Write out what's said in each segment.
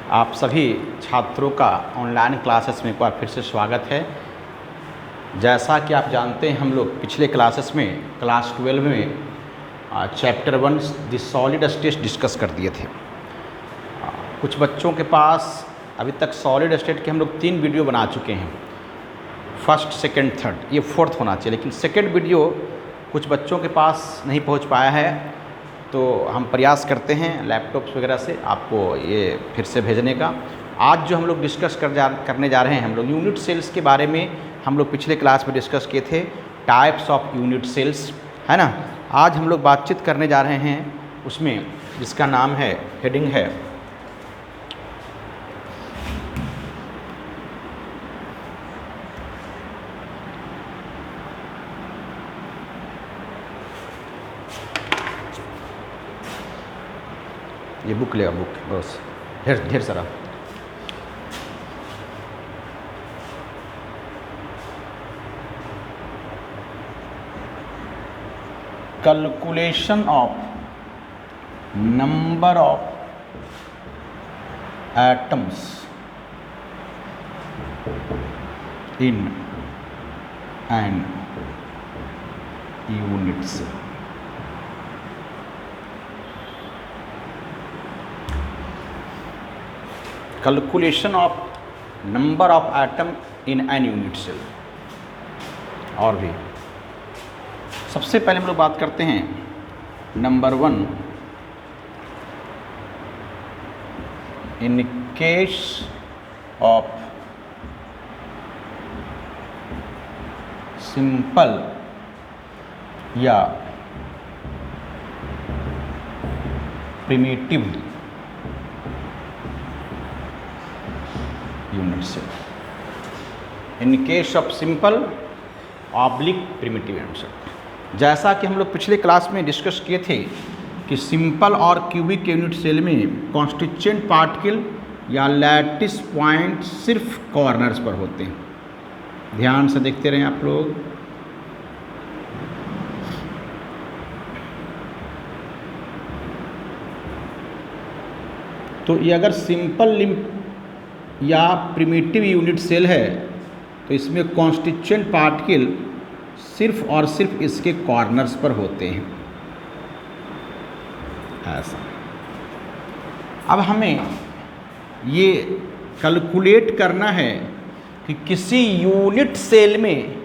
आप सभी छात्रों का ऑनलाइन क्लासेस में एक बार फिर से स्वागत है। जैसा कि आप जानते हैं, हम लोग पिछले क्लासेस में क्लास 12 में chapter 1 the solid state discuss कर दिए थे। कुछ बच्चों के पास अभी तक सॉलिड स्टेट के हम लोग 3 वीडियो बना चुके हैं, फर्स्ट, सेकंड, थर्ड। ये फोर्थ होना चाहिए, लेकिन सेकंड वीडियो कुछ बच्चों के पास नहीं पहुंच पाया है, तो हम प्रयास करते हैं लैपटॉप्स वगैरह से आपको ये फिर से भेजने का। आज जो हम लोग डिस्कस करने जा रहे हैं, हम लोग यूनिट सेल्स के बारे में हम लोग पिछले क्लास में डिस्कस किए थे, टाइप्स ऑफ यूनिट सेल्स, है ना। आज हम लोग बातचीत करने जा रहे हैं उसमें, जिसका नाम है, हेडिंग है ये बुक लेगा, बुक बस ढेर सारा। Calculation of number of atoms in an unit cell. Calculation of number of atom in an unit cell. और भी सबसे पहले हम लोग बात करते हैं number 1, in case of simple या primitive unit cell. In case of simple oblique primitive unit cell, जैसा कि हम लोग पिछले क्लास में डिस्कस किए थे कि सिंपल और क्यूबिक यूनिट सेल में कॉन्स्टिट्यूएंट पार्टिकल या लैटिस पॉइंट सिर्फ कॉर्नर्स पर होते हैं। ध्यान से देखते रहें आप लोग। तो ये अगर सिंपल या प्रिमिटिव यूनिट सेल है तो इसमें कॉन्स्टिट्यूएंट पार्टिकल सिर्फ और सिर्फ इसके कॉर्नर्स पर होते हैं, ऐसा। अब हमें ये कैलकुलेट करना है कि किसी यूनिट सेल में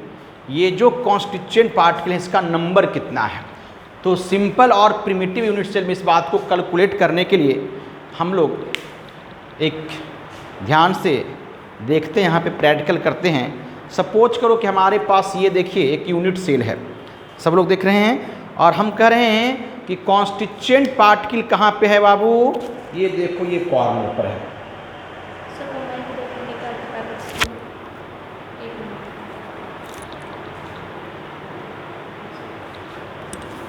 ये जो कॉन्स्टिट्यूएंट पार्टिकल है इसका नंबर कितना है। तो सिंपल और प्रिमिटिव यूनिट सेल में इस बात को कैलकुलेट करने के लिए हम लोग एक ध्यान से देखते हैं, यहाँ पे प्रैक्टिकल करते हैं। सपोज करो कि हमारे पास ये देखिए एक यूनिट सेल है, सब लोग देख रहे हैं, और हम कह रहे हैं कि कॉन्स्टिट्यूएंट पार्टिकल कहाँ पे है बाबू, ये देखो ये कॉर्नर पर है।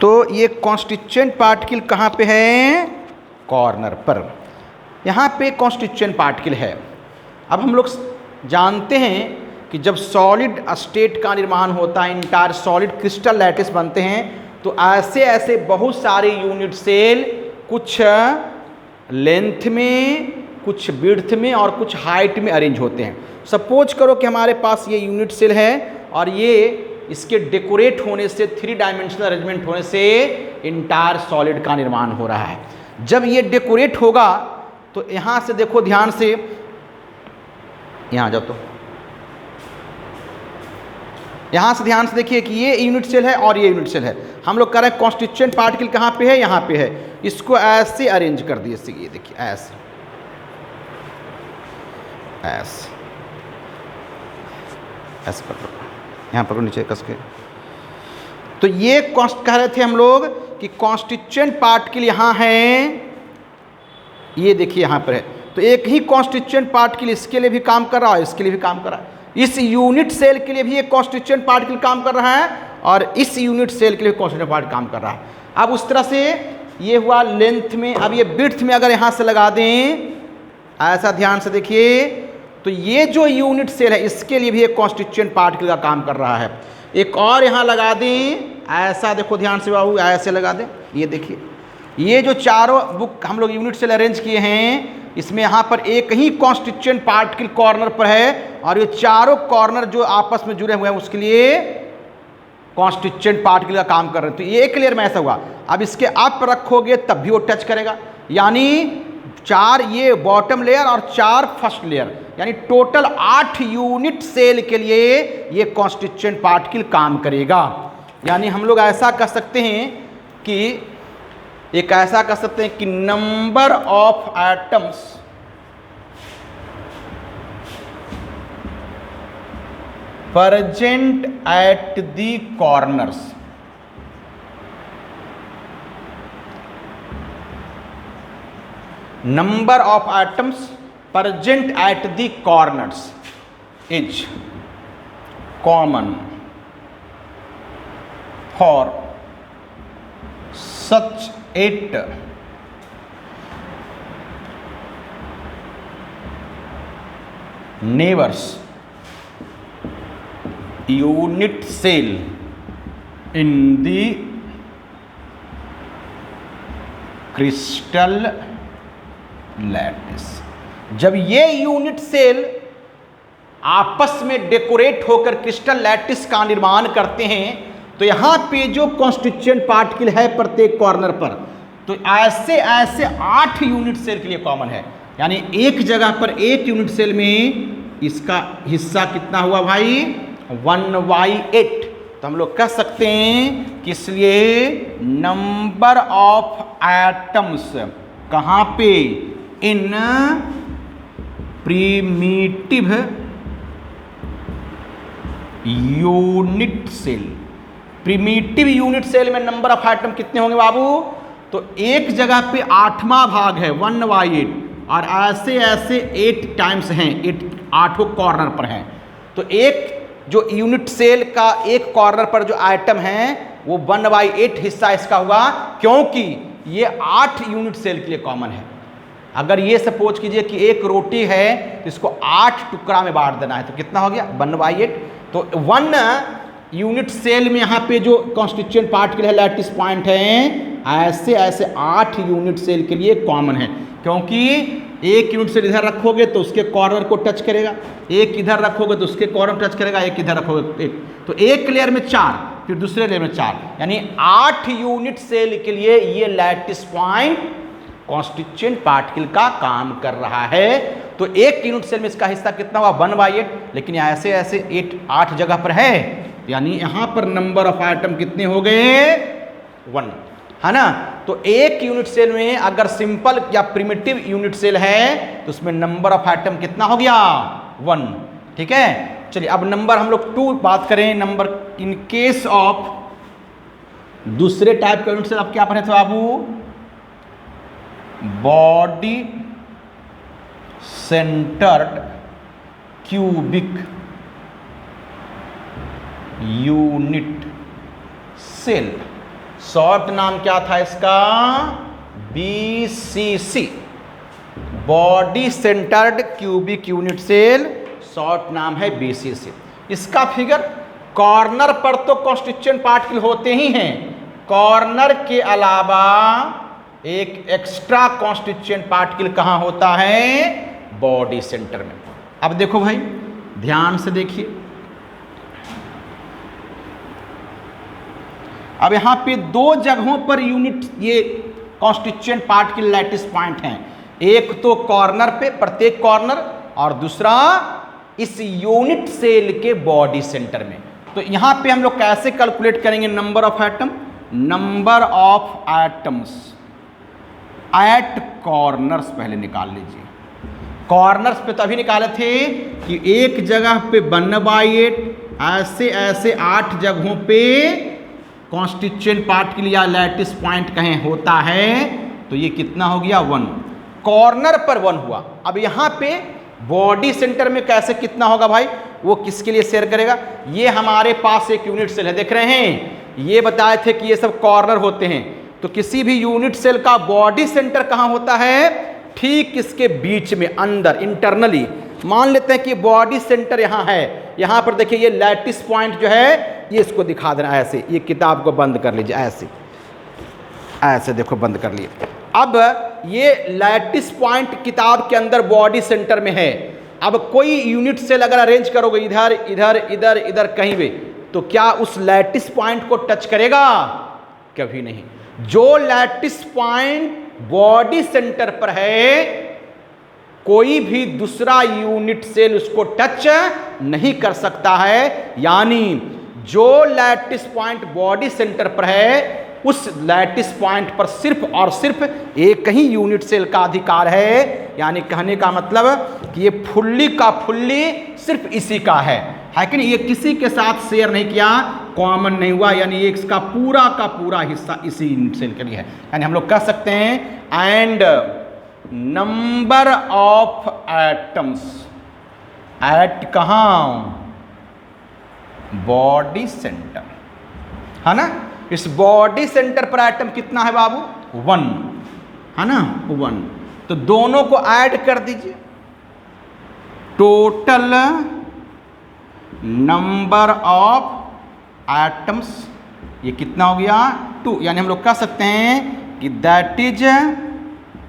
तो ये कॉन्स्टिट्यूएंट पार्टिकल कहाँ पे है, कॉर्नर पर। यहाँ पे कॉन्स्टिट्यूएंट पार्टिकल है। अब हम लोग जानते हैं कि जब सॉलिड स्टेट का निर्माण होता है, इंटायर सॉलिड क्रिस्टल लैटिस बनते हैं, तो ऐसे ऐसे बहुत सारे यूनिट सेल कुछ लेंथ में, कुछ विड्थ में और कुछ हाइट में अरेंज होते हैं। सपोज करो कि हमारे पास ये यूनिट सेल है और ये इसके डेकोरेट होने से, 3 डायमेंशनल अरेंजमेंट होने से इंटायर सॉलिड का निर्माण हो रहा है। जब ये डेकोरेट होगा तो यहाँ से देखो ध्यान से, यहाँ जाओ, तो यहाँ से ध्यान से देखिए कि ये यूनिट सेल है और ये यूनिट सेल है। हम लोग कह रहे हैं कॉन्स्टिट्यूएंट पार्टिकल कहाँ पे है, यहाँ पे है। इसको ऐसे अरेंज कर दिए, ये देखिए ऐसे ऐसे ऐसे पकड़ो, यहाँ पकड़ो, नीचे कस के। तो ये कह रहे थे हम लोग कि कॉन्स्टिट्यूएंट पार्टिकल यहाँ है, ये देखिए यहाँ पर है। तो एक ही कॉन्स्टिट्यूएंट पार्टिकल इसके लिए भी काम कर रहा है, इसके लिए भी काम कर रहा है। इस यूनिट सेल के लिए भी एक कॉन्स्टिट्यूएंट पार्टिकल काम कर रहा है और इस यूनिट सेल के लिए कॉन्स्टिट्यूएंट पार्टिकल काम कर रहा है। अब उस तरह से ये हुआ लेंथ में। अब ये विड्थ में अगर यहाँ से लगा दें, ऐसा ध्यान से देखिए, तो ये जो यूनिट सेल है इसके लिए भी एक कॉन्स्टिट्यूएंट पार्टिकल का काम कर रहा है। एक और यहाँ लगा दें, ऐसा देखो ध्यान से बाबू, ऐसे लगा दें। ये देखिए, ये जो चारों बुक हम लोग यूनिट सेल अरेंज किए हैं, इसमें यहाँ पर एक ही कॉन्स्टिट्यूएंट पार्टिकल कॉर्नर पर है और ये चारों कॉर्नर जो आपस में जुड़े हुए हैं उसके लिए कॉन्स्टिट्यूएंट पार्टिकल का काम कर रहे हैं। तो ये एक लेयर में ऐसा हुआ। अब इसके अप रखोगे तब भी वो टच करेगा, यानी 4 ये बॉटम लेयर और 4 फर्स्ट लेयर, यानी टोटल 8 यूनिट सेल के लिए ये कॉन्स्टिट्यूएंट पार्टिकल काम करेगा। यानी हम लोग ऐसा कर सकते हैं कि एक ऐसा कर सकते हैं कि number of atoms present at the corners, number of atoms present at the corners is common for such 8 neighbors unit cell in the crystal lattice। जब ये यूनिट सेल आपस में डेकोरेट होकर क्रिस्टल लैटिस का निर्माण करते हैं तो यहाँ पे जो कॉन्स्टिट्यूएंट पार्टिकल है प्रत्येक कॉर्नर पर, तो ऐसे ऐसे 8 यूनिट सेल के लिए कॉमन है। यानी एक जगह पर एक यूनिट सेल में इसका हिस्सा कितना हुआ भाई, 1/8। तो हम लोग कह सकते हैं कि इसलिए नंबर ऑफ एटम्स कहाँ पे, in primitive unit cell. Primitive unit cell में नंबर ऑफ एटम कितने होंगे बाबू, तो एक जगह पे 8वां भाग है 1/8 और ऐसे ऐसे 8 टाइम्स हैं, 8 कॉर्नर पर हैं। तो एक जो यूनिट सेल का एक कॉर्नर पर जो आइटम है वो 1/8 हिस्सा इसका हुआ, क्योंकि ये 8 यूनिट सेल के लिए कॉमन है। अगर ये सपोज कीजिए कि एक रोटी है तो इसको 8 टुकड़ा में बांट देना है, तो कितना हो गया 1/8। तो 1 यूनिट सेल में यहाँ पे जो कॉन्स्टिट्यूएंट पार्टिकल है लैटिस पॉइंट है, ऐसे ऐसे 8 यूनिट सेल के लिए कॉमन है, क्योंकि एक यूनिट सेल इधर रखोगे तो उसके कॉर्नर को टच करेगा, एक इधर रखोगे तो उसके कॉर्नर टच करेगा, एक इधर रखोगे एक, तो एक लेयर में 4, फिर दूसरे लेयर में 4, यानी 8 यूनिट सेल के लिए ये लैटिस पॉइंट कॉन्स्टिट्यूएंट पार्टिकल का काम कर रहा है। तो एक यूनिट सेल में इसका हिस्सा कितना हुआ 1/8, लेकिन ऐसे ऐसे 8 जगह पर है, यानी यहाँ पर नंबर ऑफ आइटम कितने हो गए 1, है ना। तो एक यूनिट सेल में अगर सिंपल या प्रिमिटिव यूनिट सेल है तो उसमें नंबर ऑफ आइटम कितना हो गया 1, ठीक है। चलिए अब नंबर हम लोग 2 बात करें। नंबर इन केस ऑफ दूसरे टाइप का यूनिट सेल, अब क्या पढ़े थे बाबू, body centred cubic unit cell. Short नाम क्या था इसका, BCC, body centred cubic unit cell, short नाम है BCC। इसका फिगर, कॉर्नर पर तो कॉन्स्टिट्यूएंट पार्टिकल होते ही हैं, कॉर्नर के अलावा एक एक्स्ट्रा कॉन्स्टिट्यूएंट पार्टिकल कहाँ होता है, बॉडी सेंटर में। अब देखो भाई ध्यान से देखिए, अब यहाँ पे 2 जगहों पर यूनिट ये कॉन्स्टिट्यूएंट पार्टिकल लैटिस पॉइंट हैं, एक तो कॉर्नर पे प्रत्येक कॉर्नर और दूसरा इस यूनिट सेल के बॉडी सेंटर में। तो यहाँ पे हम लोग कैसे कैलकुलेट करेंगे number of atom, number of atoms at corners पहले निकाल लीजिए। कॉर्नर्स पे तभी निकाले थे कि एक जगह पे 1/8, ऐसे ऐसे 8 जगहों पे कॉन्स्टिट्यूएंट पार्टिकल या लैटिस पॉइंट कहीं होता है, तो ये कितना हो गया 1, कॉर्नर पर 1 हुआ। अब यहाँ पे बॉडी सेंटर में कैसे कितना होगा भाई, वो किसके लिए शेयर करेगा, ये हमारे पास एक यूनिट सेल है, देख रहे हैं, ये बताए थे कि ये सब कॉर्नर होते हैं। तो किसी भी यूनिट सेल का बॉडी सेंटर कहाँ होता है, ठीक इसके बीच में अंदर इंटरनली। मान लेते हैं कि बॉडी सेंटर यहाँ है, यहाँ पर देखिए ये लैटिस पॉइंट जो है ये इसको दिखा देना ऐसे, ये किताब को बंद कर लीजिए ऐसे, ऐसे देखो बंद कर लिए। अब ये लैटिस पॉइंट किताब के अंदर बॉडी सेंटर में है। अब कोई यूनिट सेल अगर अरेंज करोगे इधर इधर इधर इधर कहीं भी, तो क्या उस लैटिस पॉइंट को टच करेगा? कभी नहीं। जो लैटिस पॉइंट बॉडी सेंटर पर है, कोई भी दूसरा यूनिट सेल उसको टच नहीं कर सकता है। यानी जो लैटिस पॉइंट बॉडी सेंटर पर है, उस लैटिस पॉइंट पर सिर्फ और सिर्फ एक ही यूनिट सेल का अधिकार है। यानी कहने का मतलब कि ये फुल्ली का फुल्ली सिर्फ इसी का है कि नहीं? ये किसी के साथ शेयर नहीं किया, कॉमन नहीं हुआ, यानी एक इसका पूरा का पूरा हिस्सा इसी यूनिट सेल के लिए है। यानी हम लोग कह सकते हैं and number of atoms at कहाँ? बॉडी सेंटर, है ना? इस बॉडी सेंटर पर एटम कितना है बाबू? 1, है ना? 1। तो दोनों को ऐड कर दीजिए, टोटल नंबर ऑफ एटम्स ये कितना हो गया? 2। यानी हम लोग कह सकते हैं कि that is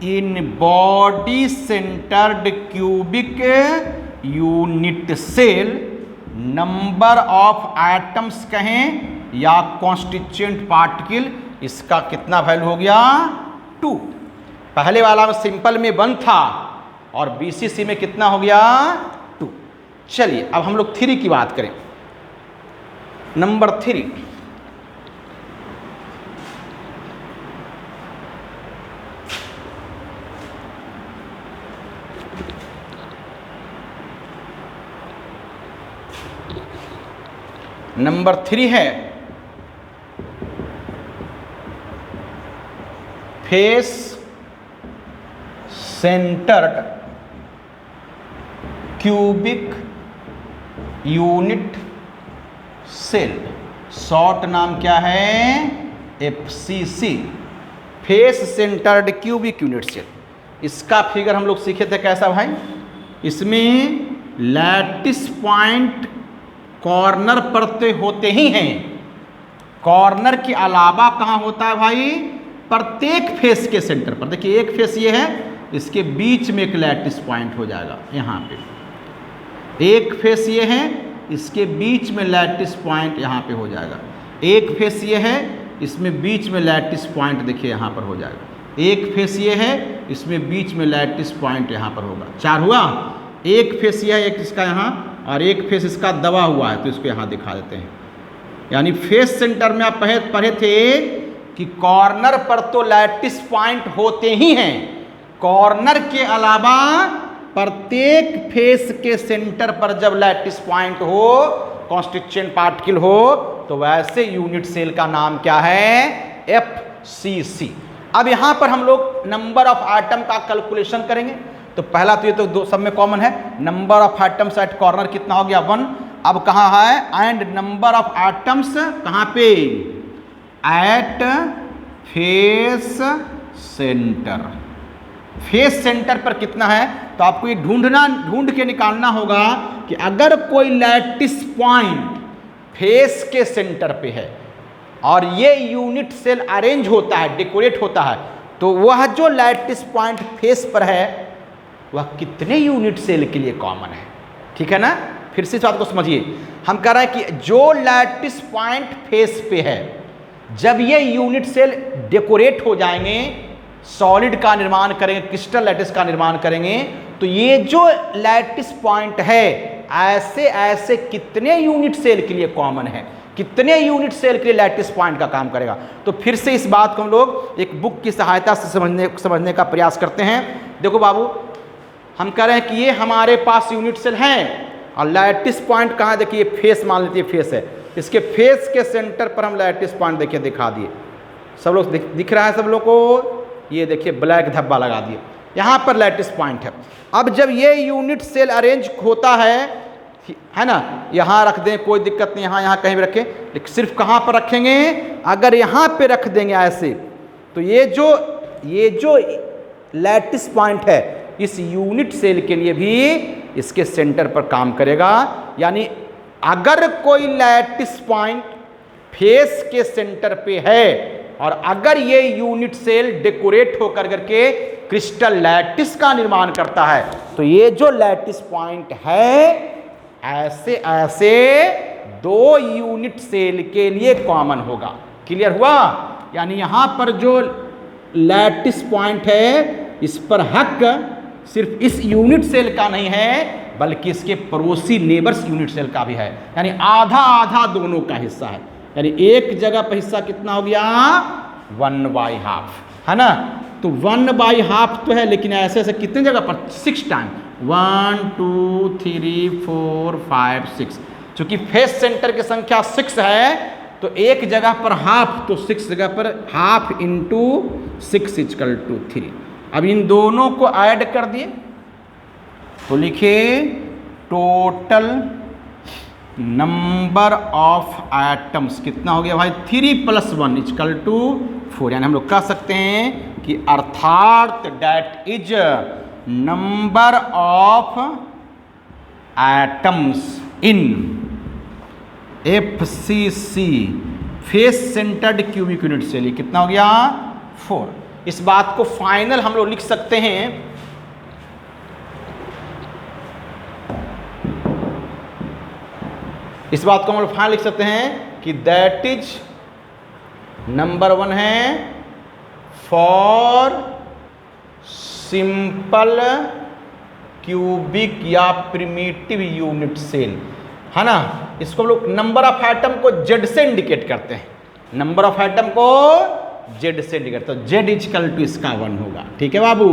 in body centred cubic unit cell number of atoms कहें या कॉन्स्टिट्यूएंट पार्टिकल, इसका कितना वैल्यू हो गया? 2। पहले वाला में सिंपल में 1 था और बीसीसी में कितना हो गया? 2। चलिए अब हम लोग 3 की बात करें। नंबर 3, नंबर 3 है face centred cubic unit cell. Short नाम क्या है? FCC, face centred cubic unit cell. इसका फिगर हम लोग सीखे थे कैसा भाई? इसमें लैटिस पॉइंट कॉर्नर पर तो होते ही हैं, कॉर्नर के अलावा कहाँ होता है भाई? प्रत्येक फेस के सेंटर पर। देखिए एक फेस ये है, इसके बीच में एक लैटिस पॉइंट हो जाएगा यहाँ पे। एक फेस ये है, इसके बीच में लैटिस पॉइंट यहाँ पे हो जाएगा। एक फेस ये है, इसमें बीच में लैटिस पॉइंट देखिए यहाँ पर हो जाएगा। एक फेस ये है, इसमें बीच में लैटिस पॉइंट यहाँ पर होगा। 4 हुआ। एक फेस ये है, एक इसका यहाँ, और एक फेस इसका दबा हुआ है, तो इसको यहाँ दिखा देते हैं। यानी फेस सेंटर में आप पढ़े थे कि कॉर्नर पर तो लैटिस पॉइंट होते ही हैं, कॉर्नर के अलावा प्रत्येक फेस के सेंटर पर जब लैटिस पॉइंट हो, कॉन्स्टिट्यूएंट पार्टिकल हो, तो वैसे यूनिट सेल का नाम क्या है? FCC। अब यहाँ पर हम लोग नंबर ऑफ एटम का कैलकुलेशन करेंगे। तो पहला तो ये तो दो सब में कॉमन है, number of atoms at corner कितना हो गया? 1। अब कहाँ है? एंड नंबर ऑफ एटम्स कहाँ पे? At face centre. Face centre पर कितना है? तो आपको ये ढूंढ के निकालना होगा कि अगर कोई लैटिस पॉइंट फेस के सेंटर पे है और ये यूनिट सेल अरेंज होता है, डेकोरेट होता है, तो वह जो लैटिस पॉइंट फेस पर है वह कितने यूनिट सेल के लिए कॉमन है? ठीक है ना? फिर से इस बात को समझिए। हम कह रहे हैं कि जो लैटिस पॉइंट फेस पे है, जब ये यूनिट सेल डेकोरेट हो जाएंगे, सॉलिड का निर्माण करेंगे, क्रिस्टल लैटिस का निर्माण करेंगे, तो ये जो लैटिस पॉइंट है ऐसे ऐसे कितने यूनिट सेल के लिए कॉमन है, कितने यूनिट सेल के लिए लैटिस पॉइंट का काम करेगा। तो फिर से इस बात को हम लोग एक बुक की सहायता से समझने का प्रयास करते हैं। देखो बाबू, हम कह रहे हैं कि ये हमारे पास यूनिट सेल हैं और लैटिस पॉइंट कहाँ? देखिए फेस, मान लीजिए फेस है, इसके फेस के सेंटर पर हम लैटिस पॉइंट देखिए दिखा दिए। सब लोग दिख रहा है सब लोग को? ये देखिए ब्लैक धब्बा लगा दिए, यहाँ पर लैटिस पॉइंट है। अब जब ये यूनिट सेल अरेंज होता है ना, यहाँ रख दें कोई दिक्कत नहीं, यहाँ कहीं भी रखें, लेकिन सिर्फ कहाँ पर रखेंगे? अगर यहाँ पे रख देंगे ऐसे, तो ये जो लैटिस पॉइंट है इस यूनिट सेल के लिए भी इसके सेंटर पर काम करेगा। यानी अगर कोई लैटिस पॉइंट फेस के सेंटर पे है और अगर ये यूनिट सेल डेकोरेट होकर करके क्रिस्टल लैटिस का निर्माण करता है। तो ये जो लैटिस पॉइंट है ऐसे ऐसे 2 यूनिट सेल के लिए कॉमन होगा। क्लियर हुआ? यानी यहां पर जो लैटिस पॉइंट है इस पर हक सिर्फ इस यूनिट सेल का नहीं है बल्कि इसके पड़ोसी नेबर्स यूनिट सेल का भी है। यानी आधा आधा दोनों का हिस्सा है। यानी एक जगह पर हिस्सा कितना हो गया? 1/2 है ना। तो 1/2 तो है, लेकिन ऐसे ऐसे कितने जगह पर? 6 टाइम। 1 2 3 4 5 6। चूंकि फेस सेंटर की संख्या 6 है तो एक जगह पर हाफ, तो 6 जगह पर हाफ इंटू 6 = 3। अब इन दोनों को ऐड कर दिए तो लिखिए टोटल नंबर ऑफ एटम्स कितना हो गया भाई? 3 + 1 = 4। यानी हम लोग कह सकते हैं कि अर्थात that is number of atoms in FCC face centred cubic unit cell कितना हो गया? 4। इस बात को फाइनल हम लोग लिख सकते हैं लिख सकते हैं कि दैट इज नंबर 1 है फॉर सिंपल क्यूबिक या प्रिमिटिव यूनिट सेल, है ना। इसको हम लोग नंबर ऑफ एटम को जेड से इंडिकेट करते हैं। नंबर ऑफ एटम को जेड से इंडिकेट, तो जेड = इसका 1 होगा। ठीक है बाबू।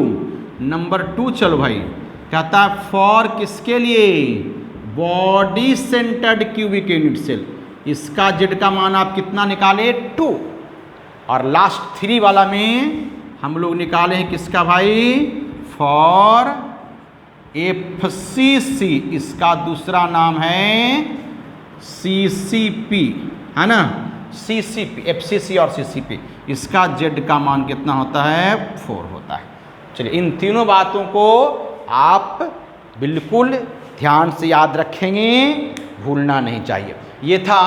नंबर 2 चलो भाई, कहता है फॉर किसके लिए? Body centred cubic unit cell. इसका जेड का मान आप कितना निकाले? 2। और लास्ट 3 वाला में हम लोग निकाले हैं किसका भाई? For FCC। इसका दूसरा नाम है CCP, है ना। CCP, FCC और CCP, इसका जेड का मान कितना होता है? 4 होता है। चलिए इन तीनों बातों को आप बिल्कुल ध्यान से याद रखेंगे, भूलना नहीं चाहिए। ये था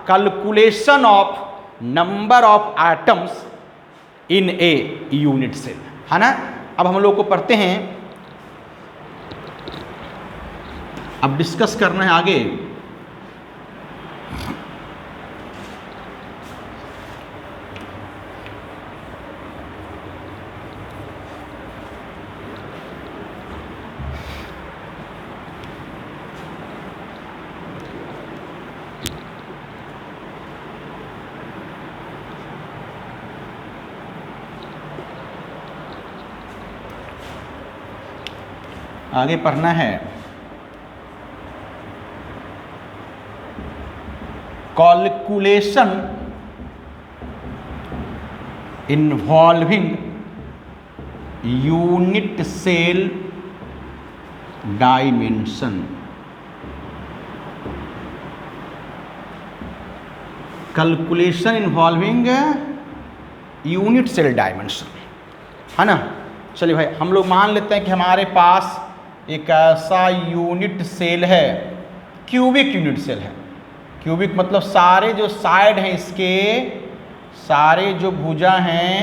calculation of number of atoms in a unit cell, है ना। अब हम लोग को पढ़ते हैं, अब डिस्कस करना है आगे पढ़ना है calculation involving unit cell dimension. Calculation involving unit cell dimension, है ना। चलिए भाई, हम लोग मान लेते हैं कि हमारे पास एक ऐसा यूनिट सेल है, क्यूबिक यूनिट सेल है। क्यूबिक मतलब सारे जो साइड हैं इसके, सारे जो भुजा हैं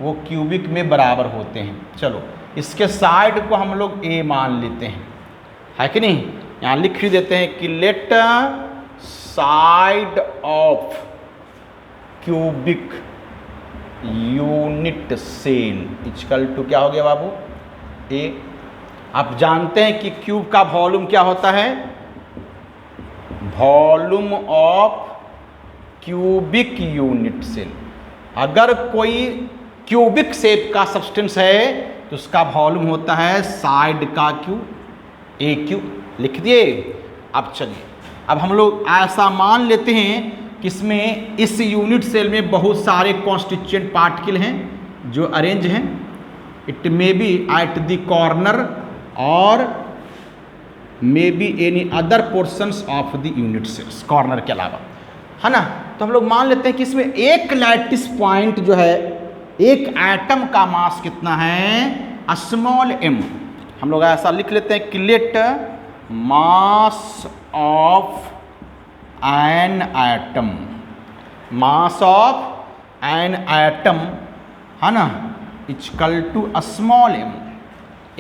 वो क्यूबिक में बराबर होते हैं। चलो इसके साइड को हम लोग A मान लेते हैं, है कि नहीं। यहाँ लिख ही देते हैं कि let side of cubic unit cell = क्या हो गया बाबू? A। आप जानते हैं कि क्यूब का वॉल्यूम क्या होता है? Volume of cubic unit cell. अगर कोई क्यूबिक शेप का सब्सटेंस है तो उसका वॉल्यूम होता है साइड का क्यूब, AQ। लिख दिए। अब चलिए, अब हम लोग ऐसा मान लेते हैं कि इसमें इस यूनिट सेल में बहुत सारे कॉन्स्टिट्यूएंट पार्टिकल हैं जो अरेंज हैं। It may be at the corner और may be any other portions of the unit cells, corner के अलावा, है ना। तो हम लोग मान लेते हैं कि इसमें एक लैटिस पॉइंट जो है, एक एटम का मास कितना है? Small m। हम लोग ऐसा लिख लेते हैं कि let mass of an atom, mass of an atom, है ना, इक्वल टू स्मॉल एम।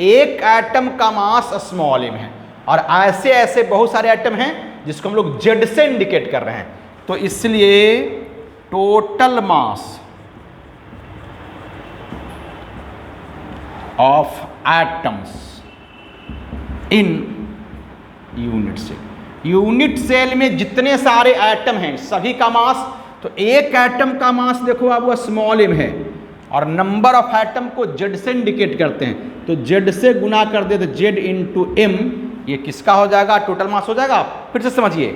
एक एटम का मास स्मॉल एम है और ऐसे ऐसे बहुत सारे एटम हैं जिसको हम लोग जेड से इंडिकेट कर रहे हैं। तो इसलिए total mass of atoms in unit cell. Unit cell में जितने सारे एटम हैं सभी का मास, तो एक एटम का मास देखो आप वो स्मॉल एम है और नंबर ऑफ एटम को जेड से इंडिकेट करते हैं, तो जेड से गुना कर दे तो जेड इंटू एम, ये किसका हो जाएगा? टोटल मास हो जाएगा। फिर से समझिए,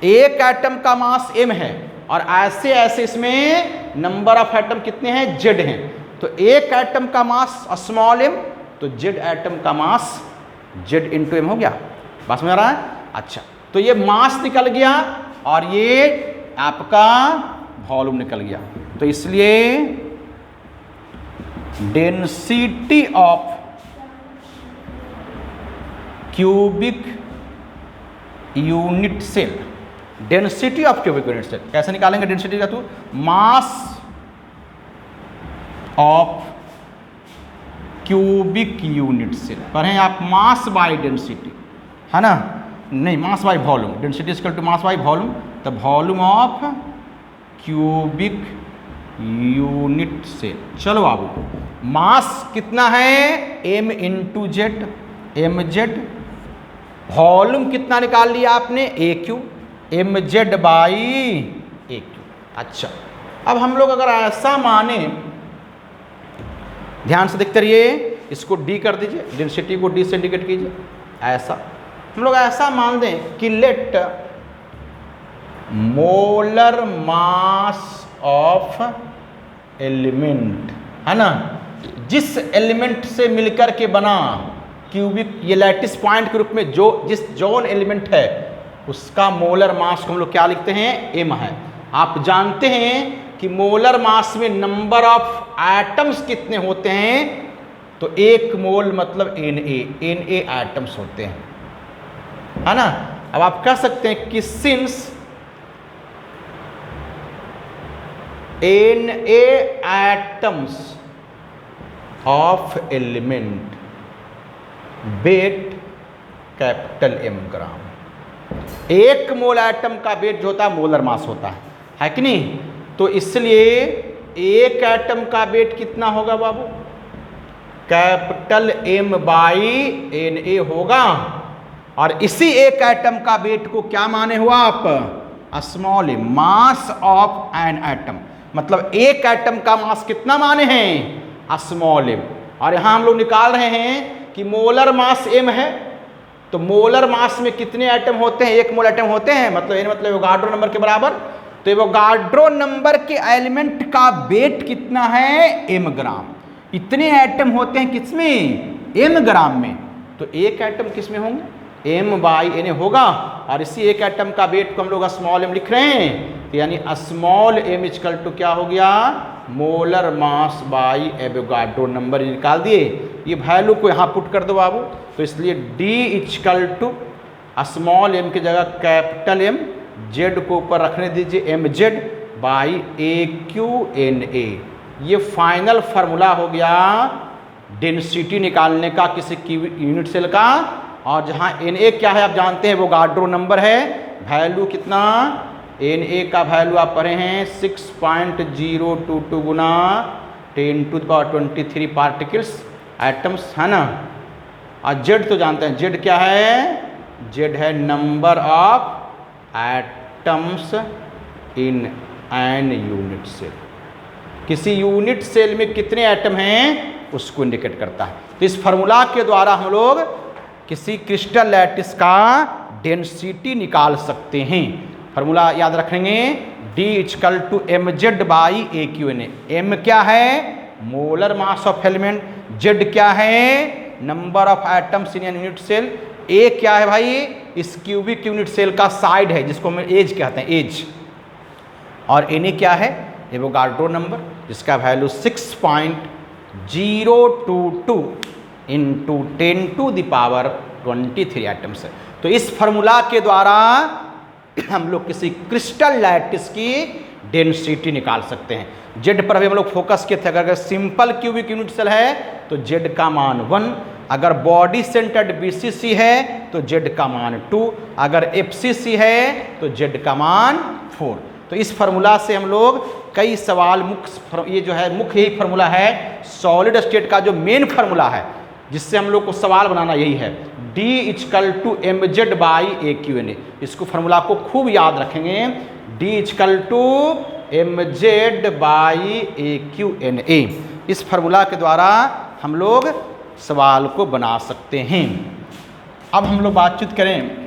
एक एटम का मास एम है और ऐसे ऐसे इसमें नंबर ऑफ एटम कितने हैं? जेड हैं। तो एक एटम का मास स्मॉल एम, तो जेड एटम का मास जेड इंटू एम हो गया। बात समझ आ रहा है? अच्छा, तो ये मास निकल गया और ये आपका वॉल्यूम निकल गया। तो इसलिए density of cubic unit cell, density of cubic unit cell कैसे निकालेंगे? डेंसिटी का तो mass of cubic unit cell पढ़ें आप, मास बाय डेंसिटी, है ना? नहीं, mass by volume, density equal to mass by volume, तो volume of cubic unit cell. चलो बाबू, मास कितना है? M into Z, M Z. Volume कितना निकाल लिया आपने? A cube, M Z by A cube. अच्छा, अब हम लोग अगर ऐसा माने, ध्यान से देखते रहिए, इसको डी कर दीजिए, डेंसिटी को डी से इंडिकेट कीजिए। ऐसा हम लोग ऐसा मान दें कि let molar mass of element, है ना, जिस एलिमेंट से मिलकर के बना क्यूबिक, ये लैटिस पॉइंट के रूप में जो जिस जोन एलिमेंट है उसका मोलर मास को हम लोग क्या लिखते हैं? एम है। आप जानते हैं कि मोलर मास में नंबर ऑफ एटम्स कितने होते हैं? तो एक मोल मतलब Na एटम्स होते हैं, है ना। अब आप कह सकते हैं कि since Na atoms of element weight capital M gram, एक मोल एटम का वेट जो होता है मोलर मास होता है कि नहीं? तो इसलिए एक एटम का वेट कितना होगा बाबू? कैपिटल एम बाई Na होगा। और इसी एक एटम का वेट को क्या माने हुआ आप? Small M, mass of an atom, मतलब एक एटम का मास कितना माने हैं? Small M. और यहाँ हम लोग निकाल रहे हैं कि मोलर मास एम है, तो मोलर मास में कितने एटम होते हैं? एक मोल एटम होते हैं, मतलब एन मतलब एवोगाड्रो नंबर के बराबर। तो एवोगाड्रो नंबर के एलिमेंट का वेट कितना है? एम ग्राम। इतने एटम होते हैं किसमें? एम ग्राम में। तो एक एटम किस में होंगे? एम बाई एन होगा। और इसी एक एटम का वेट को हम लोग स्मॉल एम लिख रहे हैं, तो यानी स्मॉल एम इक्वल टू क्या हो गया? Molar mass by Avogadro number निकाल दिए। ये वैल्यू को यहाँ पुट कर दो बाबू। तो इसलिए D equal to small M की जगह कैपिटल एम, जेड को ऊपर रखने दीजिए M Z by A cube N A. ये फाइनल फार्मूला हो गया डेंसिटी निकालने का किसी यूनिट सेल का। और जहाँ एन ए क्या है आप जानते हैं, वो एवोगाड्रो नंबर है। वैल्यू कितना? एन ए का वैल्यू आप पढ़े हैं 6.022 गुना 10⁻23 पार्टिकल्स एटम्स, है ना। और जेड तो जानते हैं, जेड क्या है? जेड है number of atoms in an unit cell. किसी यूनिट सेल में कितने एटम हैं उसको इंडिकेट करता है। तो इस फार्मूला के द्वारा हम लोग किसी क्रिस्टल लैटिस का डेंसिटी निकाल सकते हैं। फार्मूला याद रखेंगे, D equal to M Z by A cube N A. M क्या है? Molar mass of element. Z क्या है? Number of atoms in an unit cell. A क्या है भाई? इस क्यूबिक यूनिट सेल का साइड है जिसको हम एज कहते हैं, एज। और एन ए क्या है? एवोगाड्रो नंबर, जिसका वैल्यू 6.022 इंटू 10⁻23 एटम्स है। तो इस फार्मूला के द्वारा हम लोग किसी क्रिस्टल लैटिस की डेंसिटी निकाल सकते हैं। जेड पर अभी हम लोग फोकस किए थे, अगर सिंपल क्यूबिक यूनिट सेल है तो जेड का मान 1, अगर बॉडी सेंटर्ड बीसीसी है तो जेड का मान 2, अगर एफसीसी है तो जेड का मान 4। तो इस फार्मूला से हम लोग कई सवाल ये जो है मुख्य यही फार्मूला है सॉलिड स्टेट का, जो मेन फार्मूला है जिससे हम लोग को सवाल बनाना यही है, D = mz बाई AQNA। इसको फार्मूला को खूब याद रखेंगे, D = mz बाई AQNA। इस फार्मूला के द्वारा हम लोग सवाल को बना सकते हैं। अब हम लोग बातचीत करें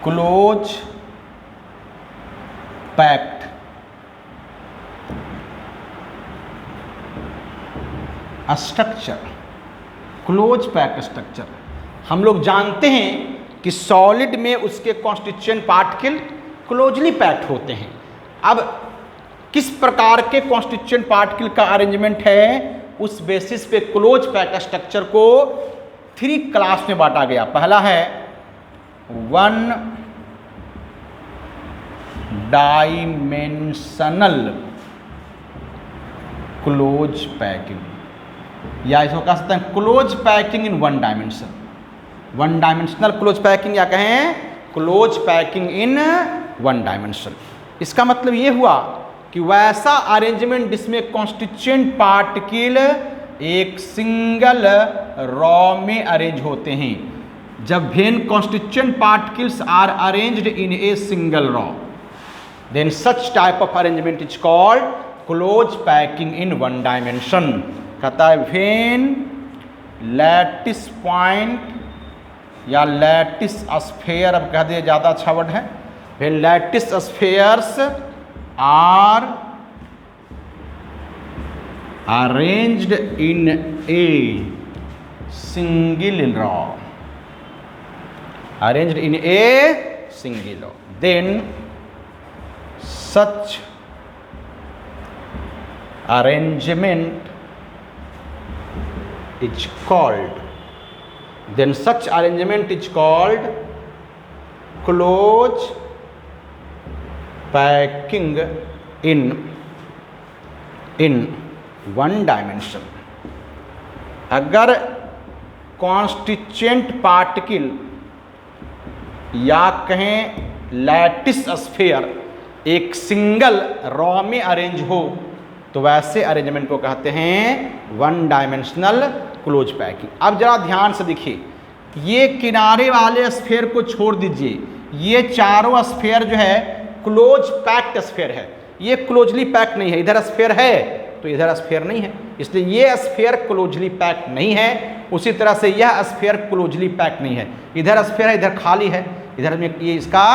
close packed structure. Close packed structure हम लोग जानते हैं कि सॉलिड में उसके कॉन्स्टिट्यूएंट पार्टिकल क्लोजली पैक्ड होते हैं। अब किस प्रकार के कॉन्स्टिट्यूएंट पार्टिकल का अरेंजमेंट है, उस बेसिस पे क्लोज पैक्ड स्ट्रक्चर को 3 क्लास में बांटा गया। पहला है 1 डायमेंशनल क्लोज पैकिंग, या इसको कह सकते हैं क्लोज पैकिंग इन 1 डायमेंशन। 1 डायमेंशनल क्लोज पैकिंग या कहें क्लोज पैकिंग इन 1 डायमेंशन। इसका मतलब ये हुआ कि वैसा अरेंजमेंट जिसमें कॉन्स्टिट्यूएंट पार्टिकल एक सिंगल रॉ में अरेंज होते हैं। जब when constituent particles are arranged in a single row, then such type of arrangement is called close packing in 1 dimension। कहता है वेन लैटिस पॉइंट या लैटिस स्फेयर, अब कह दिए ज़्यादा अच्छा वर्ड है, when lattice spheres are arranged in a single row, arranged in a single row, then such arrangement is called close packing in 1 dimension। अगर कॉन्स्टिट्यूएंट पार्टिकल या कहें लैटिस स्फीयर एक सिंगल रॉ में अरेंज हो तो वैसे arrangement को कहते हैं 1 डायमेंशनल क्लोज पैकिंग। अब जरा ध्यान से देखिए, ये किनारे वाले स्फीयर को छोड़ दीजिए, ये चारों स्फीयर जो है क्लोज पैक्ड स्फीयर है, ये क्लोजली पैक्ड नहीं है। इधर स्फीयर है तो इधर स्फीयर नहीं है, इसलिए ये स्फीयर क्लोजली पैक्ड नहीं है। उसी तरह से यह स्फीयर क्लोजली पैक्ड नहीं है, इधर स्फीयर है इधर खाली है, इधर में ये इसका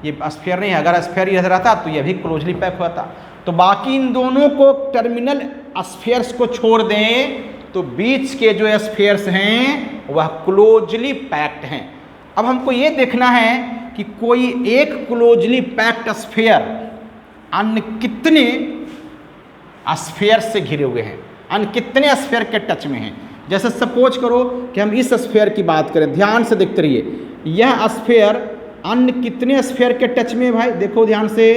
ये स्फीयर नहीं है। अगर स्फीयर इधर रहता तो यह भी क्लोजली पैक होता। तो बाकी इन दोनों को टर्मिनल स्फीयर्स को छोड़ दें तो बीच के जो स्फीयर्स हैं वह क्लोजली पैक्ड हैं। अब हमको ये देखना है कि कोई एक क्लोजली पैक्ड स्फीयर अन्य कितने स्फीयर से घिरे हुए हैं, अन्य कितने स्फीयर के टच में हैं। जैसे सपोज करो कि हम इस स्फीयर की बात करें, ध्यान से देखते रहिए, यह स्फीयर अन्य कितने स्फीयर के टच में है भाई, देखो ध्यान से,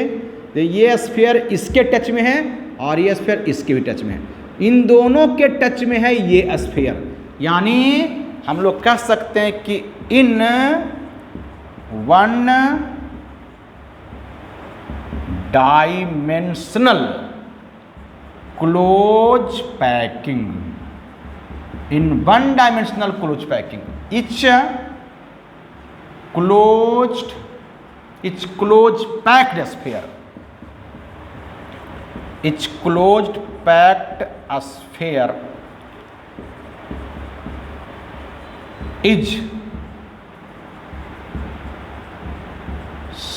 ये स्फीयर इसके टच में है और ये स्फीयर इसके भी टच में है, इन दोनों के टच में है ये स्फीयर। यानी हम लोग कह सकते हैं कि इन 1 dimensional close packing, in 1 dimensional closed packing, each closed packed sphere, each closed packed sphere is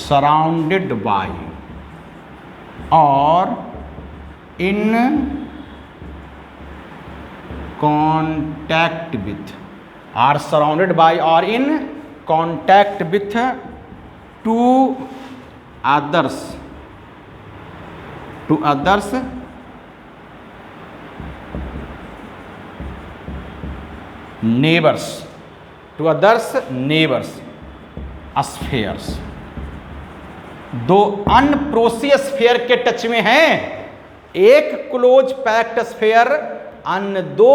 surrounded by or in contact with, are surrounded by or in contact with two others neighbours spheres. दो अनप्रोसी sphere के touch में हैं, एक close packed sphere अन्य दो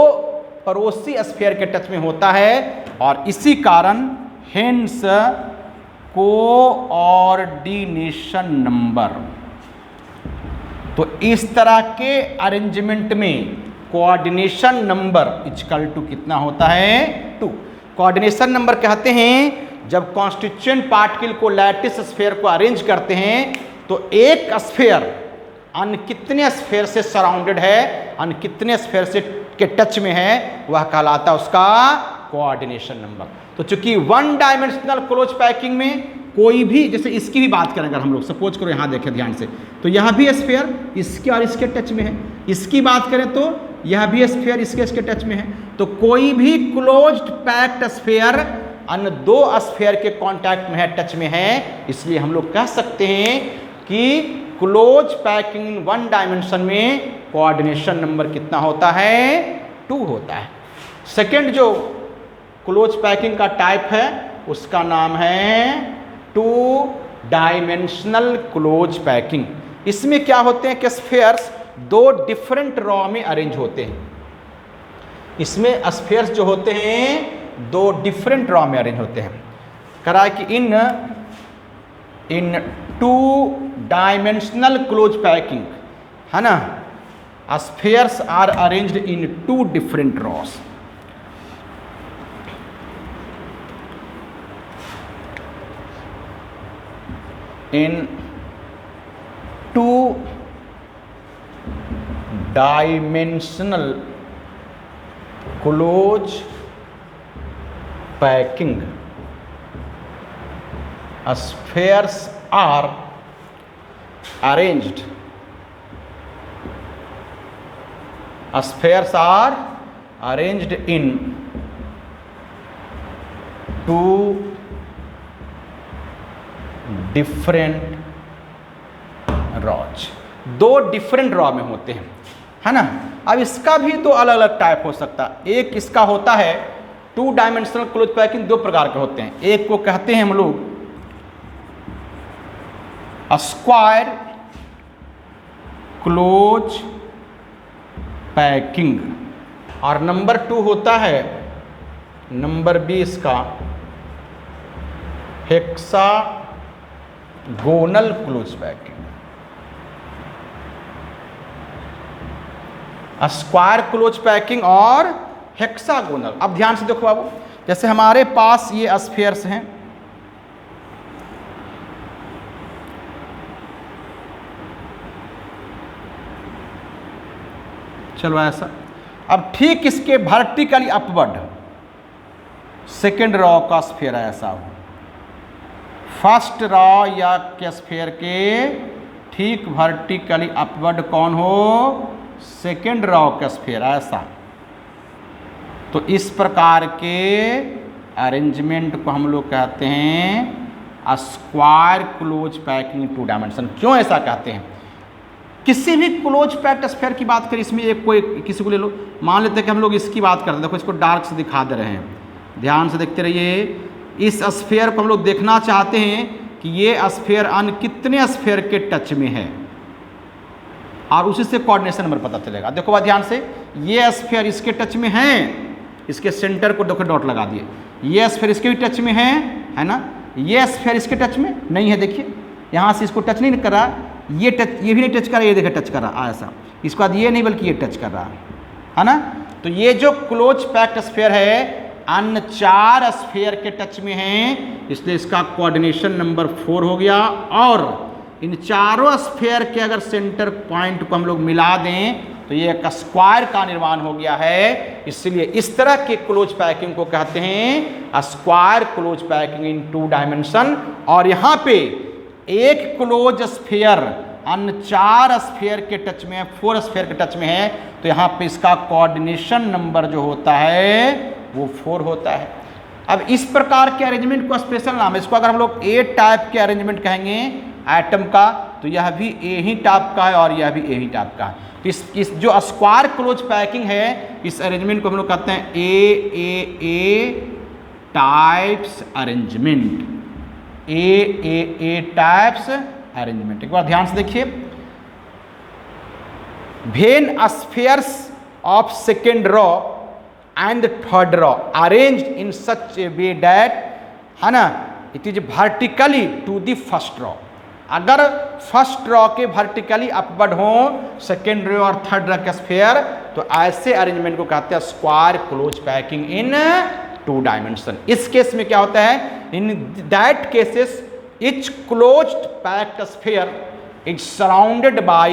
पड़ोसी sphere के टच में होता है, और इसी कारण हेंस कोऑर्डिनेशन नंबर। तो इस तरह के अरेंजमेंट में कोऑर्डिनेशन नंबर इक्वल टू कितना होता है? 2। कोऑर्डिनेशन नंबर कहते हैं जब कॉन्स्टिट्यूएंट पार्टिकल को लैटिस स्फीयर को अरेंज करते हैं तो एक स्फीयर अन्य कितने स्फीयर से सराउंडेड है, अन्य कितने स्फीयर से के टच में है, वह कहलाता है उसका कोऑर्डिनेशन नंबर। तो चूंकि वन डायमेंशनल क्लोज पैकिंग में कोई भी, जैसे इसकी भी बात करें अगर हम लोग, सपोज करो यहाँ देखें ध्यान से, तो यह भी स्फीयर इसके और इसके टच में है, इसकी बात करें तो यह भी स्फीयर इसके टच में है। तो कोई भी क्लोज्ड पैक्ड स्फीयर अन्य दो स्फीयर के कांटेक्ट में है, टच में है, इसलिए हम लोग कह सकते हैं कि close packing in one dimension में कोऑर्डिनेशन नंबर कितना होता है? 2 होता है। सेकेंड जो क्लोज पैकिंग का टाइप है उसका नाम है 2 डायमेंशनल क्लोज पैकिंग। इसमें क्या होते हैं कि स्फीयर्स दो डिफरेंट रॉ में अरेंज होते हैं। इसमें स्फीयर्स जो होते हैं दो डिफरेंट रॉ में अरेंज होते हैं। करा कि इन 2 डायमेंशनल क्लोज पैकिंग, है ना, spheres are arranged in 2 different rows. in 2 dimensional close packing, spheres are arranged in 2 different rows, 2 different raw में होते हैं, है ना। अब इसका भी तो अलग अलग टाइप हो सकता है। एक इसका होता है 2 डायमेंशनल क्लोज पैकिंग, 2 प्रकार के होते हैं। एक को कहते हैं हम लोग स्क्वायर क्लोज पैकिंग, और नंबर 2 होता है, नंबर 20 का hexagonal close packing. Square close packing और हेक्सागोनल। अब ध्यान से देखो बाबू, जैसे हमारे पास ये स्फीयर्स हैं, चलो ऐसा। अब ठीक इसके वर्टिकली अपवर्ड सेकेंड रॉ का स्फीयर ऐसा हो, फर्स्ट रॉ या के स्फीयर के ठीक वर्टिकली अपवर्ड कौन हो? सेकेंड रॉ का स्फीयर ऐसा। तो इस प्रकार के अरेंजमेंट को हम लोग कहते हैं स्क्वायर क्लोज पैकिंग 2 डायमेंशन। क्यों ऐसा कहते हैं? किसी भी क्लोज पैक्ड स्फीयर की बात करें, इसमें एक कोई किसी को ले लो, मान लेते हैं कि हम लोग इसकी बात करते हैं। देखो इसको डार्क से दिखा दे रहे हैं, ध्यान से देखते रहिए। इस स्फीयर को हम लोग देखना चाहते हैं कि ये स्फीयर अन्य कितने स्फीयर के टच में है, और उसी से कोऑर्डिनेशन नंबर पता चलेगा। देखो बात ध्यान से, ये स्फीयर इसके टच में है, इसके सेंटर को देखो डॉट लगा दिए। ये स्फीयर इसके भी टच में है ना। ये स्फीयर इसके टच में नहीं है, देखिए यहाँ से इसको टच नहीं कर रहा, ये भी नहीं टच कर रहा, ये देखिए टच कर रहा ऐसा। इसके बाद ये नहीं बल्कि ये टच कर रहा है ना। तो ये जो क्लोज पैक्ड स्फीयर है अन्य 4 स्फीयर के टच में है, इसलिए इसका कोऑर्डिनेशन नंबर 4 हो गया। और इन चारों स्फीयर के अगर सेंटर पॉइंट को हम लोग मिला दें तो ये एक स्क्वायर का निर्माण हो गया है। इसलिए इस तरह के क्लोज पैकिंग को कहते हैं square close packing in 2 dimension. और यहाँ पे एक क्लोज स्फीयर अन्य 4 स्फीयर के टच में है, 4 स्फीयर के टच में है, तो यहाँ पे इसका कोऑर्डिनेशन नंबर जो होता है वो 4 होता है। अब इस प्रकार के अरेंजमेंट को स्पेशल नाम है, इसको अगर हम लोग ए टाइप के अरेंजमेंट कहेंगे एटम का, तो यह भी ए ही टाइप का है और यह भी ए ही टाइप का है। इस जो स्क्वायर क्लोज पैकिंग है, इस अरेंजमेंट को हम लोग कहते हैं A types arrangement, A types arrangement. एक बार ध्यान से देखिए, when spheres of second row and third row arranged in such a way that, है ना, it is vertically to the first row. अगर फर्स्ट रॉ के वर्टिकली अपवर्ड हो सेकेंड रॉ और थर्ड रॉ के स्फीयर, तो ऐसे अरेंजमेंट को कहते हैं square close packing in 2 dimension. इस केस में क्या होता है, in that cases each closed packed sphere is surrounded by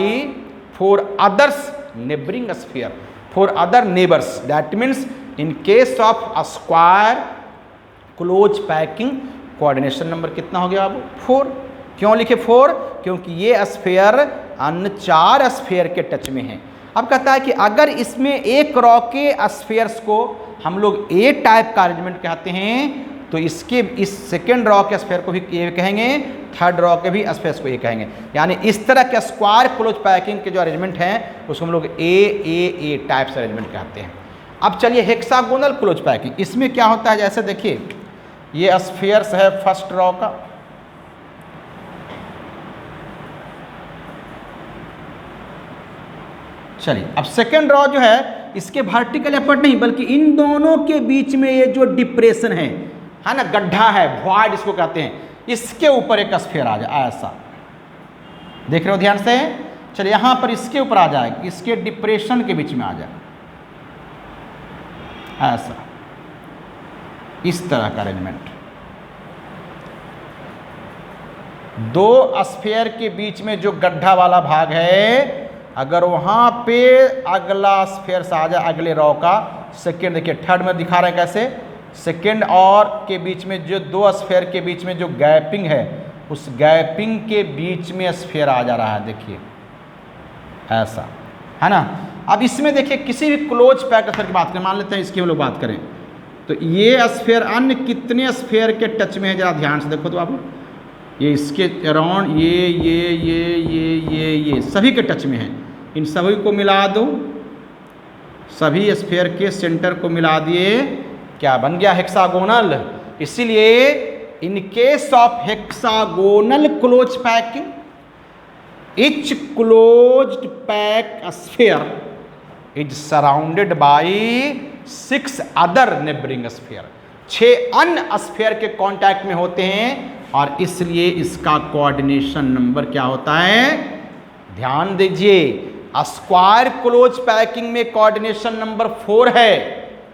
4 others neighboring sphere, 4 other neighbors. That means in case of a square close packing, coordination number कितना हो गया अब 4। क्यों लिखे 4? क्योंकि ये स्फीयर अन्य 4 स्फीयर के टच में है। अब कहता है कि अगर इसमें एक रॉ के स्फीयर्स को हम लोग ए टाइप का अरेंजमेंट कहते हैं, तो इसके इस सेकेंड रॉ के स्फीयर को भी ए कहेंगे, थर्ड रॉ के भी स्फीयर्स को ए कहेंगे। यानी इस तरह के स्क्वायर क्लोज पैकिंग के जो अरेंजमेंट हैं उसको हम लोग ए टाइप्स अरेंजमेंट कहते हैं। अब चलिए हेक्सागोनल क्लोज पैकिंग, इसमें क्या होता है, जैसे देखिए ये स्फीयर्स है फर्स्ट रॉ का, चलिए अब सेकेंड रॉ जो है इसके वर्टिकल अपवर्ड नहीं, बल्कि इन दोनों के बीच में ये जो डिप्रेशन है ना, गड्ढा है, वॉइड इसको कहते हैं, इसके ऊपर एक स्फीयर आ जाए, ऐसा देख रहे हो ध्यान से। चलिए यहां पर इसके ऊपर आ जाए, इसके डिप्रेशन के बीच में आ जाए, ऐसा, इस तरह का अरेंजमेंट। 2 स्फीयर के बीच में जो गड्ढा वाला भाग है, अगर वहां पे अगला स्फीयर से आ जाए, अगले रॉ का सेकेंड, देखिए थर्ड में दिखा रहे हैं कैसे, सेकेंड और के बीच में जो 2 स्फीयर के बीच में जो गैपिंग है, उस गैपिंग के बीच में स्फीयर आ जा रहा है, देखिए ऐसा, है ना। अब इसमें देखिए किसी भी क्लोज पैक्ड स्फीयर की बात करें, मान लेते हैं इसकी हम लोग बात करें, तो ये स्फीयर अन्य कितने स्फीयर के टच में है, जरा ध्यान से देखो तो आप, ये इसके अराउंड ये सभी के टच में है। इन सभी को मिला दो, सभी स्फीयर के सेंटर को मिला दिए, क्या बन गया, हेक्सागोनल। इसीलिए इन case of hexagonal close packing, each closed packed sphere is surrounded by 6 other neighboring sphere, 6 अन्य स्फीयर के कांटेक्ट में होते हैं, और इसलिए इसका कोऑर्डिनेशन नंबर क्या होता है, ध्यान दीजिए, स्क्वायर क्लोज पैकिंग में कोऑर्डिनेशन नंबर 4 है,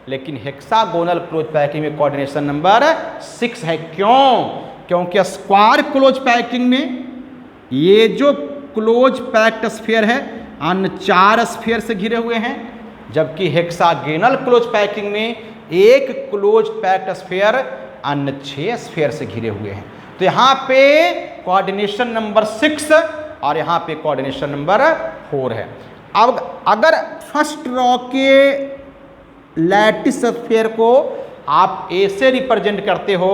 लेकिन हेक्सागोनल क्लोज पैकिंग में कोऑर्डिनेशन नंबर 6 है। क्यों? क्योंकि स्क्वायर क्लोज पैकिंग में ये जो क्लोज पैक्ड स्फीयर है अन्य 4 स्फीयर से घिरे हुए हैं, जबकि हेक्सागोनल क्लोज पैकिंग में एक क्लोज पैक्ड स्फीयर अन्य 6 स्फीयर से घिरे हुए हैं। तो यहाँ पे कोऑर्डिनेशन नंबर 6 और यहाँ पे कोऑर्डिनेशन नंबर 4 है। अब अगर फर्स्ट रॉ के लैटिस स्फीयर को आप ए से रिप्रेजेंट करते हो,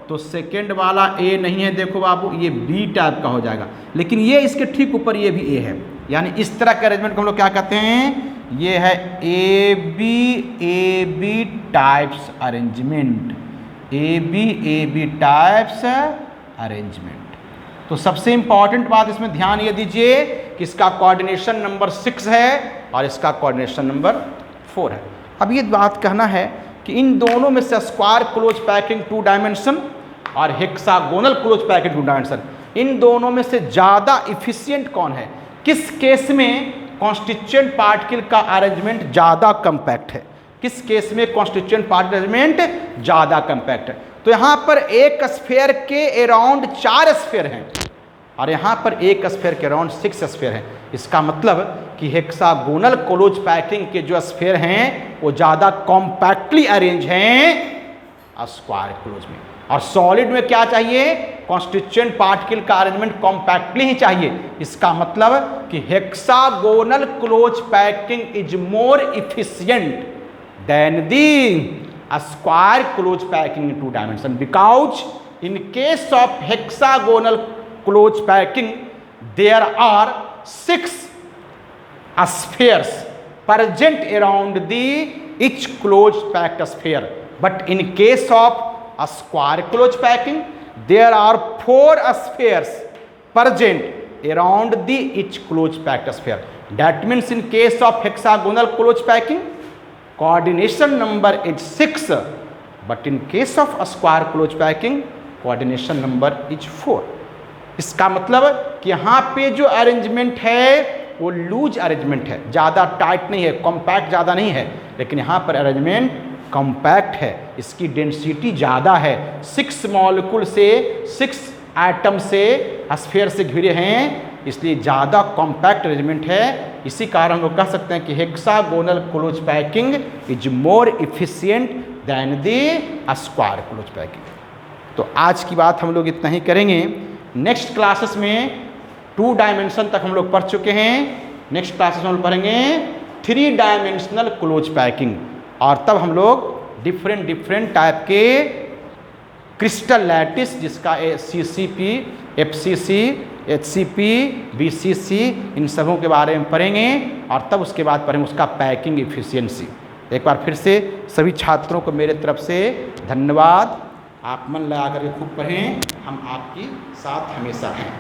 तो सेकेंड वाला ए नहीं है, देखो बाबू ये बी टाइप का हो जाएगा, लेकिन ये इसके ठीक ऊपर ये भी ए है। यानी इस तरह के अरेंजमेंट को हम लोग क्या कहते हैं, ये है A B types arrangement, A B types arrangement. तो सबसे इंपॉर्टेंट बात इसमें ध्यान ये दीजिए कि इसका कोऑर्डिनेशन नंबर 6 है और इसका कोऑर्डिनेशन नंबर 4 है। अब ये बात कहना है कि इन दोनों में से स्क्वायर क्लोज पैकिंग 2 डायमेंशन और हेक्सागोनल क्लोज पैकिंग 2 डायमेंशन, इन दोनों में से ज़्यादा इफिशिएंट कौन है, किस केस में कॉन्स्टिट्यूएंट पार्टिकल का अरेंजमेंट ज़्यादा कम्पैक्ट है, किस केस में कॉन्स्टिट्यूएंट पार्टिकल अरेंजमेंट ज़्यादा कम्पैक्ट है। तो यहाँ पर एक स्फीयर के अराउंड 4 स्फीयर हैं और यहाँ पर एक स्फीयर के अराउंड 6 स्फीयर हैं। इसका मतलब कि हेक्सागोनल क्लोज पैकिंग के जो स्फीयर हैं वो ज़्यादा कॉम्पैक्टली अरेंज हैं स्क्वायर क्लोज में, और सॉलिड में क्या चाहिए, कॉन्स्टिट्यूएंट पार्टिकल का अरेंजमेंट कॉम्पैक्टली ही चाहिए। इसका मतलब कि hexagonal close packing is more efficient than the square close packing in 2 dimension because in case of hexagonal close packing there are 6 spheres present around the each closed packed sphere, but in case of a square closed packing there are 4 spheres present around the each closed packed sphere. That means in case of hexagonal closed packing coordination number is 6, but in case of a square closed packing coordination number is 4. इसका मतलब कि यहाँ पे जो arrangement है वो loose arrangement है, ज़्यादा टाइट नहीं है, कॉम्पैक्ट ज़्यादा नहीं है, लेकिन यहाँ पर अरेंजमेंट कॉम्पैक्ट है, इसकी डेंसिटी ज़्यादा है, 6 मॉलिक्यूल से 6 एटम से स्फीयर से घिरे हैं, इसलिए ज़्यादा कॉम्पैक्ट अरेंजमेंट है। इसी कारण हम लोग कह सकते हैं कि hexagonal close packing is more efficient than the square close packing. तो आज की बात हम लोग इतना ही करेंगे। नेक्स्ट क्लासेस में 2 डायमेंशन तक हम लोग पढ़ चुके हैं। नेक्स्ट क्लासेस में हम लोग पढ़ेंगे 3 डायमेंशनल क्लोज पैकिंग, और तब हम लोग डिफरेंट टाइप के क्रिस्टल लैटिस जिसका CCP, FCC, HCP, BCC इन सबों के बारे में पढ़ेंगे, और तब उसके बाद पढ़ेंगे उसका पैकिंग एफिशिएंसी। एक बार फिर से सभी छात्रों को मेरे तरफ से धन्यवाद। आप मन लगा करके खूब पढ़ें, हम आपके साथ हमेशा हैं।